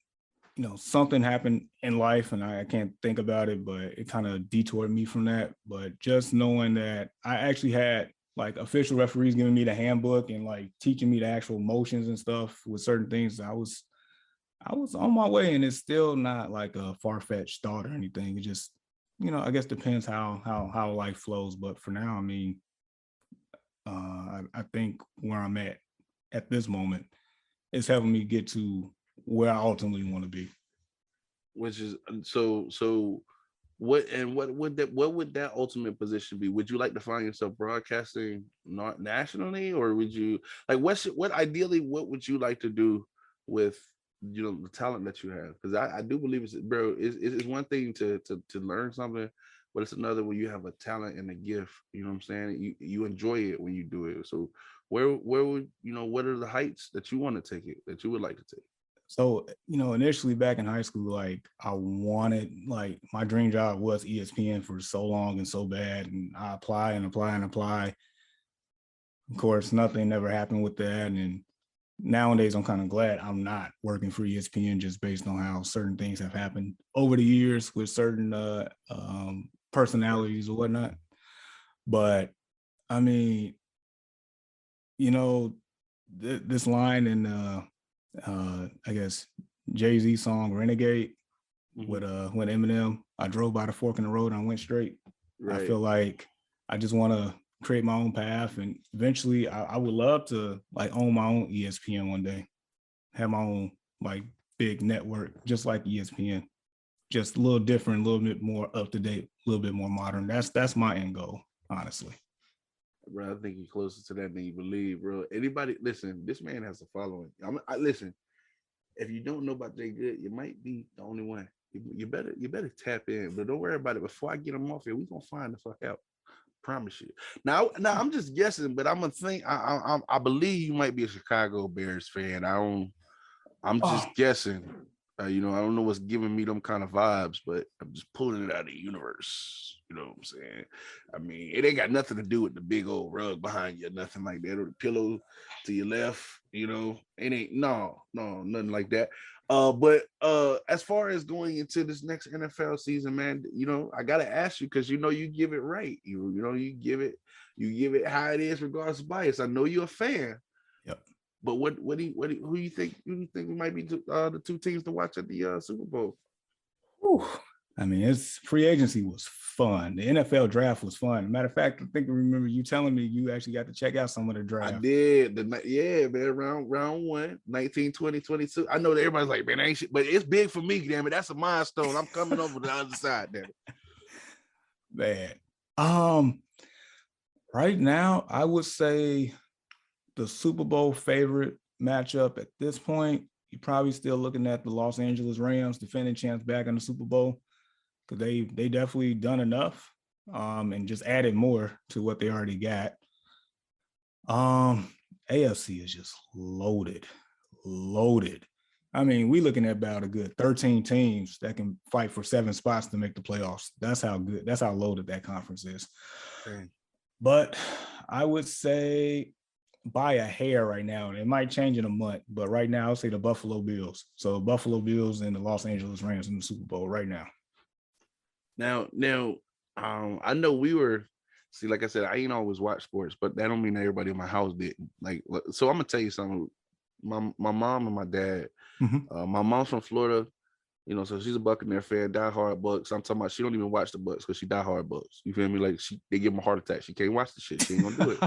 something happened in life, and I can't think about it, but it kind of detoured me from that. But just knowing that I actually had like official referees giving me the handbook and like teaching me the actual motions and stuff with certain things, I was on my way. And it's still not like a far-fetched thought or anything. It just, I guess depends how life flows. But for now, I mean, I think where I'm at this moment is helping me get to where I ultimately want to be. Which is so what would that ultimate position be? Would you like to find yourself broadcasting not nationally, or would you like what ideally what would you like to do with the talent that you have? Because I do believe it's one thing to learn something, but it's another when you have a talent and a gift. You know what I'm saying? You enjoy it when you do it. So where would what are the heights that you want to take it, that you would like to take? So, initially back in high school, like I wanted, like my dream job was ESPN for so long and so bad. And I apply and apply and apply. Of course, nothing ever happened with that. And nowadays I'm kind of glad I'm not working for ESPN, just based on how certain things have happened over the years with certain personalities or whatnot. But I mean, this line in I guess Jay-Z song Renegade, with Eminem, I drove by the fork in the road and I went straight. Right. I feel like I just want to create my own path, and eventually I would love to like own my own ESPN one day, have my own like big network just like ESPN, just a little different, a little bit more up to date, a little bit more modern. That's my end goal, honestly. Bro, I think you're closer to that than you believe, bro. Anybody, listen, this man has a following. Listen, if you don't know about Jay Good, you might be the only one. You better tap in, but don't worry about it. Before I get him off here, we gonna find the fuck out. Promise you. Now I'm just guessing, but I'm gonna think. I believe you might be a Chicago Bears fan. I'm just guessing. I don't know what's giving me them kind of vibes, but I'm just pulling it out of the universe. You know what I'm saying? I mean, it ain't got nothing to do with the big old rug behind you, nothing like that, or the pillow to your left. It ain't nothing like that. But as far as going into this next NFL season, man, I gotta ask you, because you give it right. You give it how it is regardless of bias. I know you're a fan. Yep. But who do you think might be the two teams to watch at the Super Bowl? Whew. I mean, it's free agency was fun. The NFL draft was fun. Matter of fact, I remember you telling me you actually got to check out some of the draft. I did. Yeah, man, round 1, 19, 20, 22. I know that everybody's like, man, ain't shit, but it's big for me, damn it. That's a milestone. I'm coming over to the other side, damn it. Man. Right now, I would say the Super Bowl favorite matchup at this point, you're probably still looking at the Los Angeles Rams, defending champs, back in the Super Bowl, because they definitely done enough, and just added more to what they already got. AFC is just loaded. I mean, we looking at about a good 13 teams that can fight for 7 spots to make the playoffs. That's how good, that's how loaded that conference is. Dang. But I would say by a hair right now, and it might change in a month, but right now I'll say the Buffalo Bills. So Buffalo Bills and the Los Angeles Rams in the Super Bowl right now. Now, I know we were. See, like I said, I ain't always watch sports, but that don't mean everybody in my house didn't. Like, so I'm gonna tell you something. My mom and my dad. My mom's from Florida, you know, so she's a Buccaneer fan, diehard Bucks. I'm talking about she don't even watch the Bucks because she diehard Bucks. You feel me? Like they give them a heart attack. She can't watch the shit. She ain't gonna do it.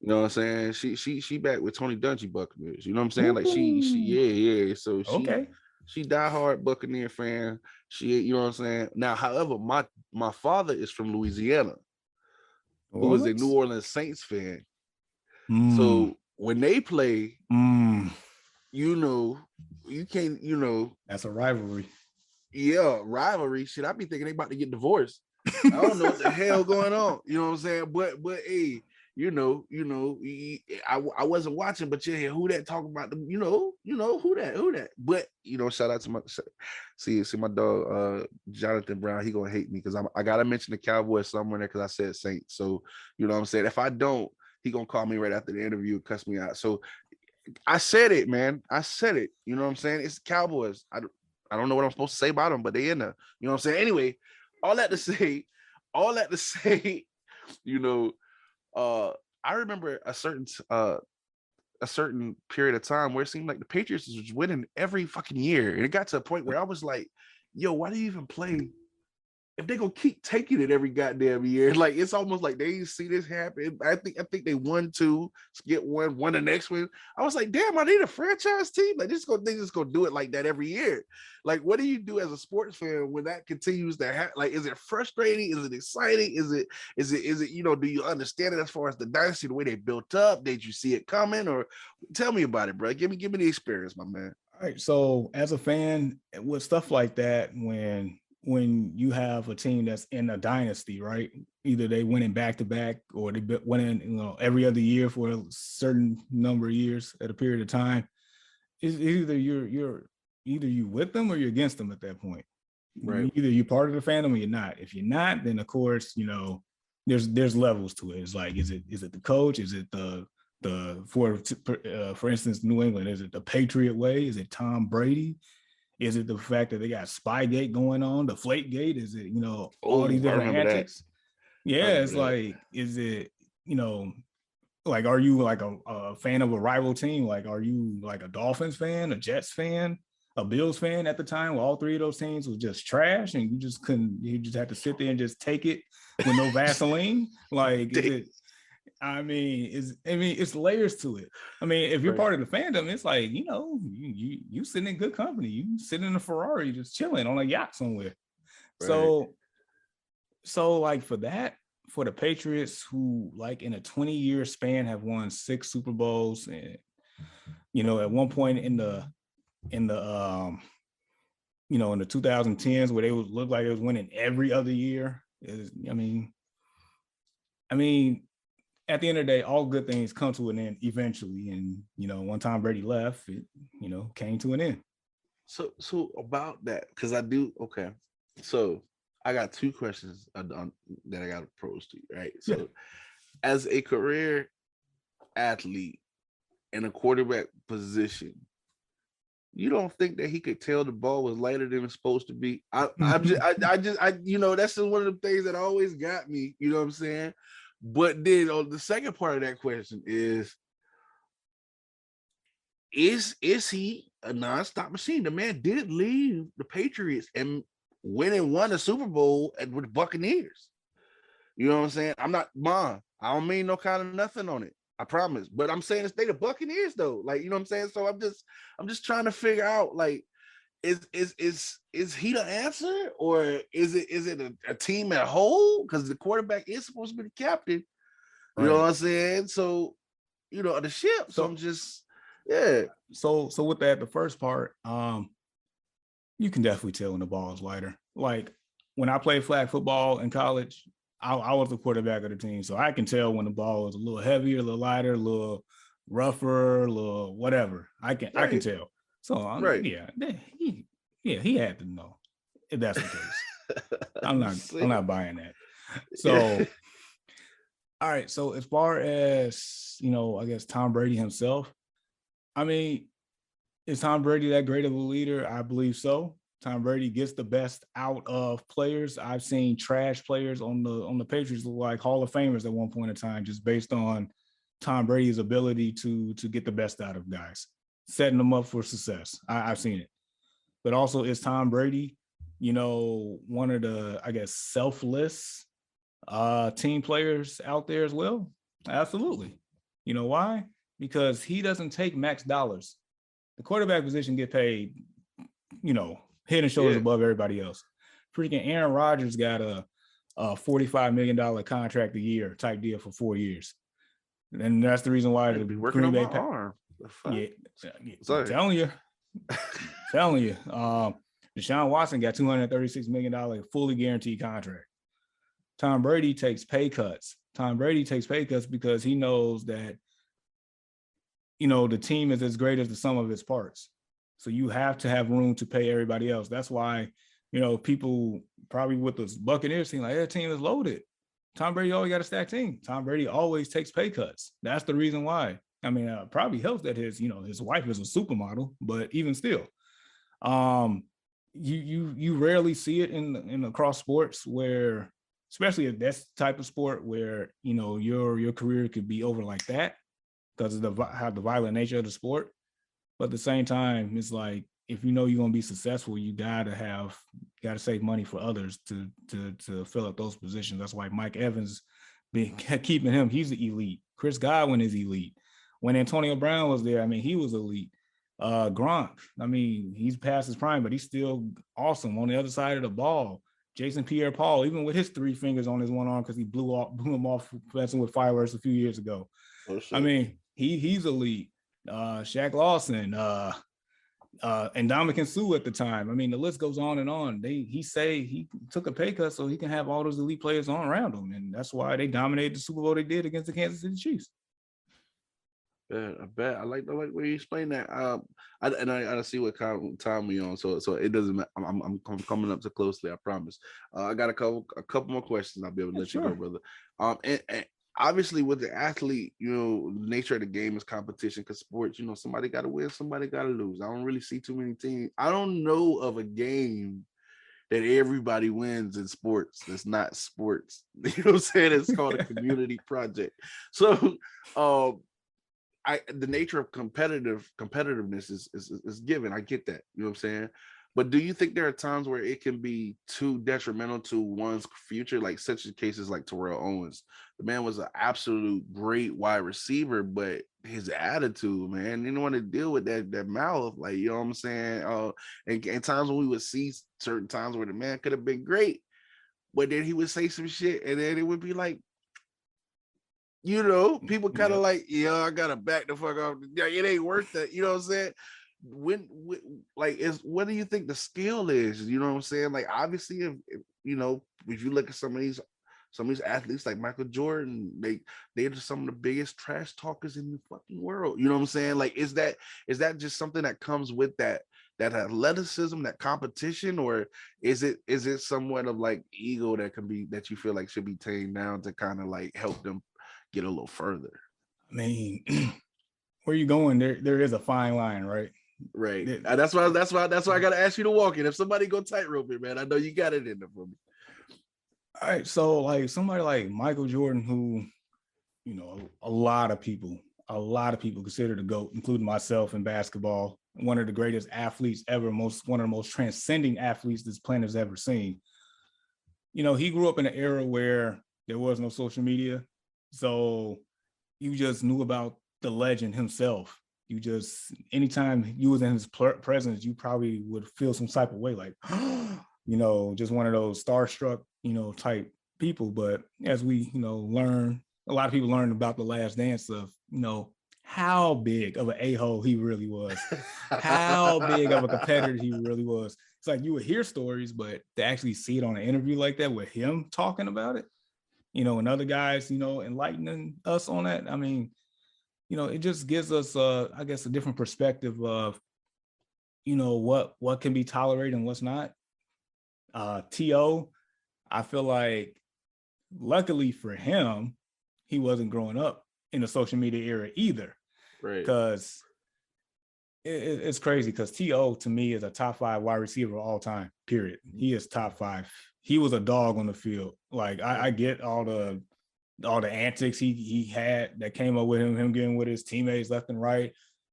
You know what I'm saying? She back with Tony Dungy Buccaneers. You know what I'm saying? Like she yeah. So she diehard Buccaneer fan. She, you know what I'm saying? Now, however, my father is from Louisiana, who is a New Orleans Saints fan. So when they play, you know, you can't, you know, that's a rivalry. Yeah, rivalry. Shit, I be thinking they about to get divorced. I don't know what the hell going on. You know what I'm saying? But hey, I wasn't watching, but you hear who that talking about them, you know who that. But shout out to my see my dog Jonathan Brown. He gonna hate me because I gotta mention the Cowboys somewhere there because I said Saints. So you know what I'm saying. If I don't, he gonna call me right after the interview and cuss me out. So I said it, man. I said it. You know what I'm saying? It's the Cowboys. I don't know what I'm supposed to say about them, but they in there. You know what I'm saying? Anyway, all that to say, you know, I remember a certain period of time where it seemed like the Patriots was winning every fucking year. And it got to a point where I was like, yo, why do you even play if they're gonna keep taking it every goddamn year? Like it's almost like they see this happen. I think they won 2, get won the next one. I was like, damn, I need a franchise team. Like they just gonna do it like that every year. Like, what do you do as a sports fan when that continues to happen? Like, is it frustrating? Is it exciting? Is it, do you understand it as far as the dynasty, the way they built up? Did you see it coming? Or tell me about it, bro. Give me the experience, my man. All right. So as a fan, with stuff like that, when you have a team that's in a dynasty, right? Either they winning back to back or they winning, every other year for a certain number of years at a period of time. It's either either you with them or you're against them at that point. Right. Either you're part of the fandom or you're not. If you're not, then of course, there's levels to it. It's like, is it the coach? Is it for instance, New England? Is it the Patriot way? Is it Tom Brady? Is it the fact that they got Spygate going on, the Flakegate? Is it, all these different antics? Yeah, it's like, is it, like, are you like a fan of a rival team? Like, are you like a Dolphins fan, a Jets fan, a Bills fan at the time where all 3 of those teams was just trash and you just had to sit there and just take it with no Vaseline? Like, is it, it's layers to it. I mean, if you're part of the fandom, it's like, you sitting in good company. You sitting in a Ferrari, just chilling on a yacht somewhere. Right. So like for the Patriots, who like in a 20-year span have won 6 Super Bowls, and at one point in the 2010s where they would look like it was winning every other year. At the end of the day, all good things come to an end eventually. And, one time Brady left, it, came to an end. So about that, because I do, okay. So I got 2 questions that I got to pose to you, right? So as a career athlete in a quarterback position, you don't think that he could tell the ball was lighter than it's supposed to be? That's just one of the things that always got me, you know what I'm saying? But then on the second part of that question is he a nonstop machine? The man did leave the Patriots and went and won a Super Bowl with the Buccaneers. You know what I'm saying? I'm not, I don't mean no kind of nothing on it. I promise. But I'm saying it's they the Buccaneers though. Like, you know what I'm saying? So I'm just trying to figure out, like, is he the answer, or is it a team at whole? Because the quarterback is supposed to be the captain. You know Right. what I'm saying? So, the ship. So I'm So just, yeah. so with that, the first part, you can definitely tell when the ball is lighter. Like when I played flag football in college, I was the quarterback of the team, so I can tell when the ball is a little heavier, a little lighter, a little rougher, a little whatever. I can Right. tell. So Right. he had to know if that's the case. I'm You not see? I'm not buying that. Yeah. So all right. So as far as I guess Tom Brady himself, I mean, is Tom Brady that great of a leader? I believe so. Tom Brady gets the best out of players. I've seen trash players on the Patriots look like Hall of Famers at one point in time, just based on Tom Brady's ability to get the best out of guys, setting them up for success. I've seen it. But also, is Tom Brady, one of the, I guess, selfless team players out there as well? Absolutely. You know why? Because he doesn't take max dollars. The quarterback position get paid, head and shoulders Yeah. above everybody else. Freaking Aaron Rodgers got a $45 million contract a year type deal for 4 years. And that's the reason why I the be working Green on my Bay arm. yeah, Sorry. telling you. Telling you. Deshaun Watson got $236 million fully guaranteed contract. Tom Brady takes pay cuts. Tom Brady takes pay cuts because he knows that the team is as great as the sum of its parts. So you have to have room to pay everybody else. That's why, people probably with the Buccaneers team, like, that team is loaded. Tom Brady always got a stacked team. Tom Brady always takes pay cuts. That's the reason why. I mean, probably helps that his wife is a supermodel, but even still, you rarely see it in across sports where, especially if that's the type of sport where your career could be over like that because of the violent nature of the sport. But at the same time, it's like, if you're going to be successful, you gotta save money for others to fill up those positions. That's why Mike Evans been keeping him. He's the elite. Chris Godwin is elite. When Antonio Brown was there, I mean, he was elite. Gronk, I mean, he's past his prime, but he's still awesome on the other side of the ball. Jason Pierre-Paul, even with his 3 fingers on his one arm because he blew him off messing with fireworks a few years ago. Oh I shit. mean, he's elite. Shaq Lawson, and Dominican Sue at the time. I mean, the list goes on and on. He took a pay cut so he can have all those elite players on around him, and that's why they dominated the Super Bowl they did against the Kansas City Chiefs. Yeah, I bet. I like where you explain that. I see what time we on, so it doesn't matter. I'm coming up to closely. I promise. I got a couple more questions. I'll be able to Yeah, let you go, sure. brother. And obviously with the athlete, the nature of the game is competition. Because sports, somebody got to win, somebody got to lose. I don't really see too many teams. I don't know of a game that everybody wins in sports. That's not sports. You know what I'm saying? It's called a community project. So, the nature of competitiveness is given. I get that. You know what I'm saying? But do you think there are times where it can be too detrimental to one's future, like such as cases like Terrell Owens? The man was an absolute great wide receiver, but his attitude, man, didn't want to deal with that mouth, like, you know what I'm saying? And times when we would see certain times where the man could have been great, but then he would say some shit, and then it would be like, people kind of Yep. like, yeah, I gotta back the fuck off. Yeah, it ain't worth that. You know what I'm saying? When like, is what do you think the skill is? You know what I'm saying? Like, obviously, if you look at some of these athletes like Michael Jordan, they're just some of the biggest trash talkers in the fucking world. You know what I'm saying? Like, is that just something that comes with that athleticism, that competition, or is it somewhat of like ego that you feel like should be tamed down to kind of like help them get a little further? I mean, where you going? There is a fine line, right? Right. That's why I gotta ask you to walk it. If somebody go tightrope it, man, I know you got it in there for me. All right, so like somebody like Michael Jordan, who a lot of people consider the GOAT, including myself in basketball, one of the greatest athletes ever, one of the most transcending athletes this planet has ever seen. He grew up in an era where there was no social media, so you just knew about the legend himself. You just, anytime you was in his presence, you probably would feel some type of way, like, just one of those starstruck, type people. But as we, learn, a lot of people learned about The Last Dance of, how big of an a-hole he really was, how big of a competitor he really was. It's like you would hear stories, but to actually see it on an interview like that with him talking about it, and other guys, enlightening us on that. I mean, it just gives us, I guess, a different perspective of, what can be tolerated and what's not. T.O., I feel like, luckily for him, he wasn't growing up in the social media era either. Right. Because it's crazy, because T.O. to me is a top 5 wide receiver of all time, period. He is top 5. He was a dog on the field. Like, I get all the antics he had that came up with him getting with his teammates left and right.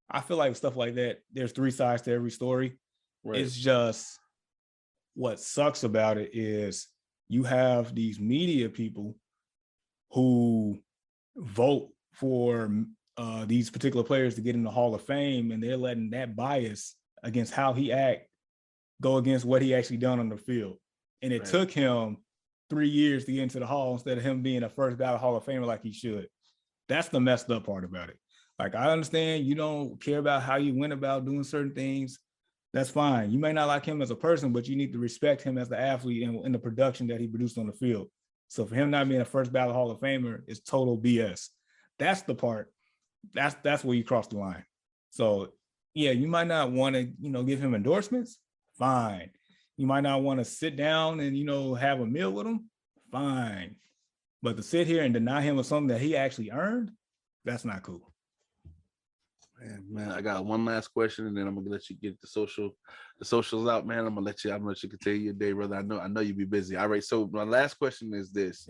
I feel like stuff like that, there's 3 sides to every story. Right. It's just, what sucks about it is you have these media people who vote for these particular players to get in the Hall of Fame, and they're letting that bias against how he act go against what he actually done on the field. And it took him 3 years to get into the Hall instead of him being a first ballot Hall of Famer like he should. That's the messed up part about it. Like, I understand you don't care about how you went about doing certain things. That's fine. You may not like him as a person, but you need to respect him as the athlete and the production that he produced on the field. So for him not being a first ballot Hall of Famer is total BS. That's the part. That's where you cross the line. So yeah, you might not want to, give him endorsements. Fine. You might not want to sit down and, have a meal with him. Fine. But to sit here and deny him of something that he actually earned, that's not cool. Man, I got one last question, and then I'm gonna let you get the socials out, man. I'm gonna let you continue your day, brother. I know you'll be busy. All right. So my last question is this.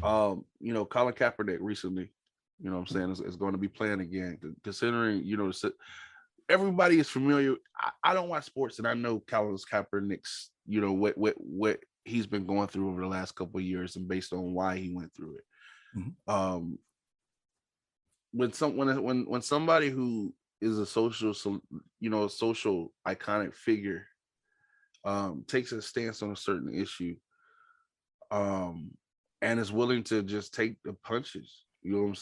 Colin Kaepernick recently, what I'm saying, is going to be playing again. Considering, everybody is familiar. I don't watch sports, and I know Colin Kaepernick's, what he's been going through over the last couple of years, and based on why he went through it. Mm-hmm. When somebody who is a social iconic figure takes a stance on a certain issue, and is willing to just take the punches,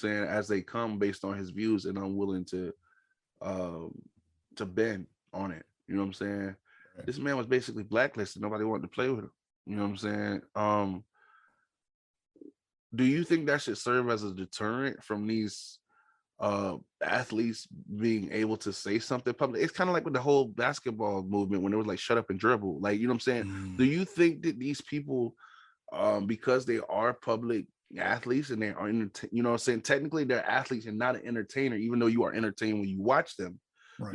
as they come based on his views, and unwilling to bend on it. Right. This man was basically blacklisted. Nobody wanted to play with him. Do you think that should serve as a deterrent from these athletes being able to say something public? It's kind of like with the whole basketball movement when it was like shut up and dribble. Like, do you think that these people, because they are public athletes and they are technically they're athletes and not an entertainer, even though you are entertained when you watch them, right?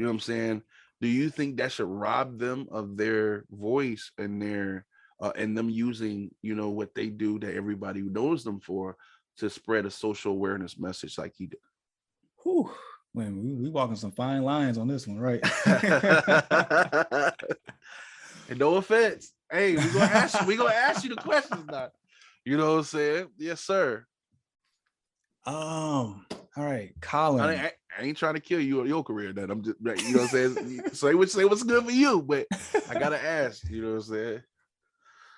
Do you think that should rob them of their voice and their and them using what they do that everybody knows them for to spread a social awareness message like he did? Whew. Man, we walking some fine lines on this one, right? And no offense. Hey, we're gonna ask you the questions now. You know what I'm saying? Yes, sir. All right, Colin. I ain't trying to kill your career. That I'm just, what I'm saying. say what's good for you, but I gotta ask. You know what I'm saying?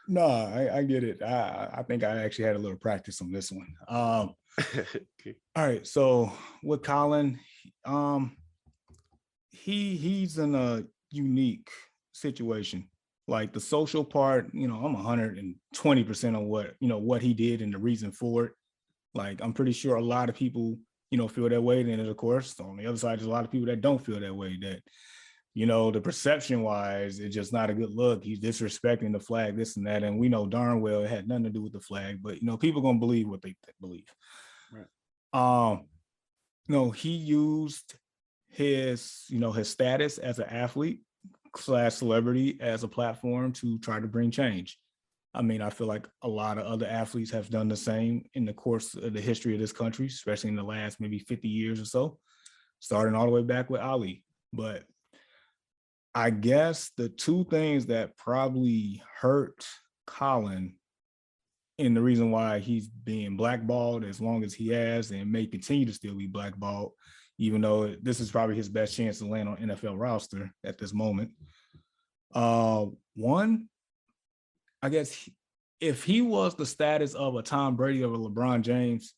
No, I get it. I think I actually had a little practice on this one. Okay. All right, so with Colin, he's in a unique situation. Like the social part, I'm 120% on what he did and the reason for it. Like, I'm pretty sure a lot of people, feel that way. And of course, on the other side, there's a lot of people that don't feel that way, that, the perception wise, it's just not a good look. He's disrespecting the flag, this and that. And we know darn well it had nothing to do with the flag, but, people going to believe what they believe. Right. He used his status as an athlete / celebrity as a platform to try to bring change. I mean, I feel like a lot of other athletes have done the same in the course of the history of this country, especially in the last maybe 50 years or so, starting all the way back with Ali. But I guess the two things that probably hurt Colin, and the reason why he's being blackballed as long as he has and may continue to still be blackballed, even though this is probably his best chance to land on NFL roster at this moment. One, I guess if he was the status of a Tom Brady or a LeBron James,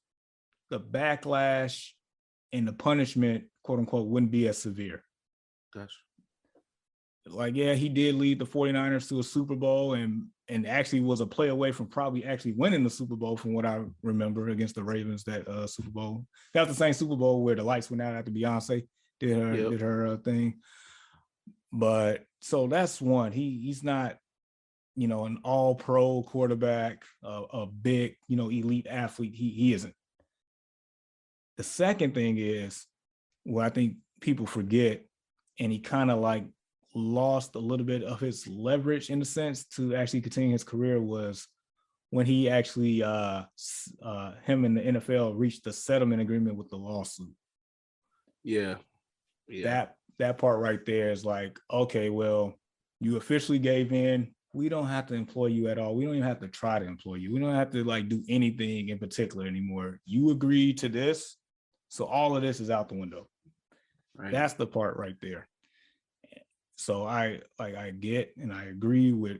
the backlash and the punishment, quote unquote, wouldn't be as severe. Gotcha. Like, yeah, he did lead the 49ers to a Super Bowl and actually was a play away from probably actually winning the Super Bowl from what I remember against the Ravens, that Super Bowl. That was the same Super Bowl where the lights went out after Beyonce did her thing. But so that's one. He's not, an all-pro quarterback, a big, elite athlete. He isn't. The second thing is what I think people forget, and he kind of like lost a little bit of his leverage in a sense to actually continue his career, was when he actually him and the NFL reached the settlement agreement with the lawsuit. Yeah. That part right there is like, okay, well, you officially gave in. We don't have to employ you at all. We don't even have to try to employ you. We don't have to like do anything in particular anymore. You agreed to this, so all of this is out the window. Right. That's the part right there. So I get and I agree with,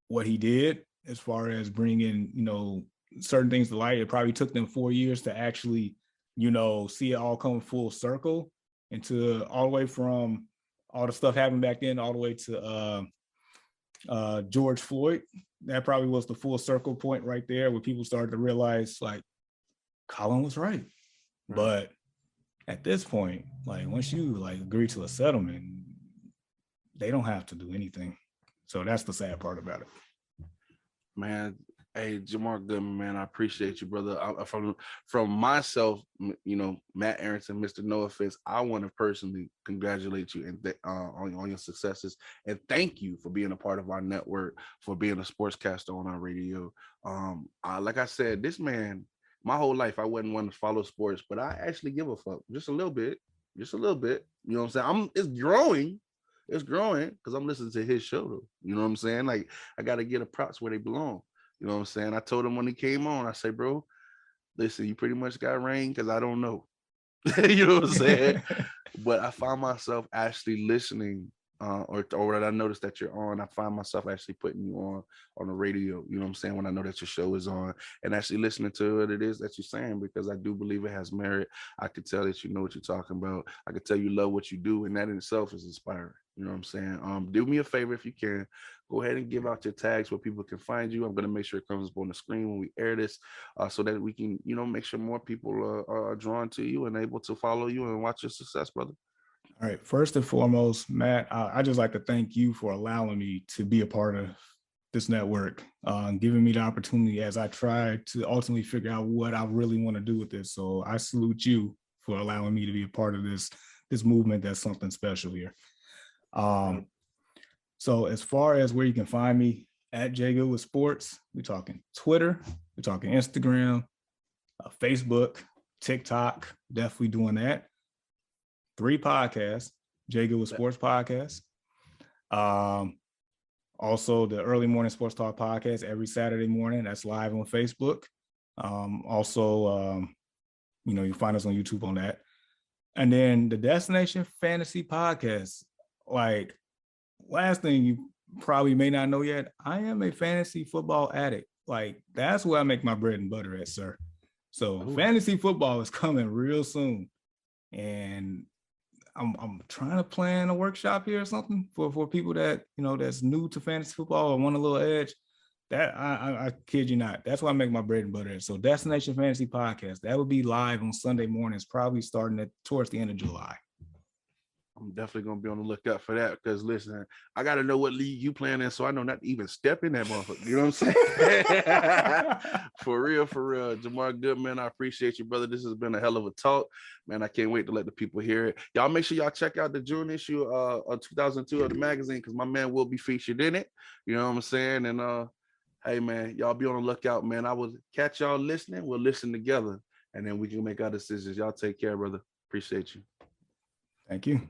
what he did as far as bringing, certain things to light. It probably took them 4 years to actually, see it all come full circle, and to all the way from all the stuff happening back then all the way to George Floyd. That probably was the full circle point right there where people started to realize like Colin was right. But at this point, like once you like agree to a settlement, they don't have to do anything. So that's the sad part about it. Man, hey, Jamar Goodman, man, I appreciate you, brother. From myself, Matt Arrington, Mr. No Offense, I want to personally congratulate you and on your successes, and thank you for being a part of our network, for being a sportscaster on our radio. Like I said, this man, my whole life, I wasn't one to follow sports, but I actually give a fuck just a little bit. You know what I'm saying? It's growing because I'm listening to his show, though. You know what I'm saying? Like, I got to get the props where they belong. You know what I'm saying? I told him when he came on, I say, bro, listen, you pretty much got rain because I don't know. You know what I'm saying? But I find myself actually listening, or when I notice that you're on, I find myself actually putting you on the radio, you know what I'm saying, when I know that your show is on, and actually listening to what it is that you're saying, because I do believe it has merit. I could tell that you know what you're talking about. I could tell you love what you do, and that in itself is inspiring. You know what I'm saying? Do me a favor if you can. Go ahead and give out your tags where people can find you. I'm going to make sure it comes up on the screen when we air this, so that we can, make sure more people are drawn to you and able to follow you and watch your success, brother. All right. First and foremost, Matt, I just like to thank you for allowing me to be a part of this network, giving me the opportunity as I try to ultimately figure out what I really want to do with this. So I salute you for allowing me to be a part of this movement. That's something special here. So as far as where you can find me, at J Good with Sports, we're talking Twitter, we're talking Instagram, Facebook, TikTok, definitely doing that. 3 podcasts, J Good with Sports podcast. Also the Early Morning Sports Talk podcast every Saturday morning. That's live on Facebook. You find us on YouTube on that. And then the Destination Fantasy podcast. Like, last thing you probably may not know yet, I am a fantasy football addict. Like, that's where I make my bread and butter at, sir. So fantasy football is coming real soon. And I'm trying to plan a workshop here or something for people that, that's new to fantasy football or want a little edge. That I kid you not. That's why I make my bread and butter. So Destination Fantasy Podcast, that will be live on Sunday mornings, probably starting towards the end of July. I'm definitely going to be on the lookout for that, because listen, I got to know what league you playing in, so I know not to even step in that motherfucker. You know what I'm saying? For real. Jamar Goodman, I appreciate you, brother. This has been a hell of a talk, man. I can't wait to let the people hear it. Y'all make sure y'all check out the June issue of 2002 of the magazine, because my man will be featured in it. You know what I'm saying? And hey, man, y'all be on the lookout, man. I will catch y'all listening. We'll listen together, and then we can make our decisions. Y'all take care, brother. Appreciate you. Thank you.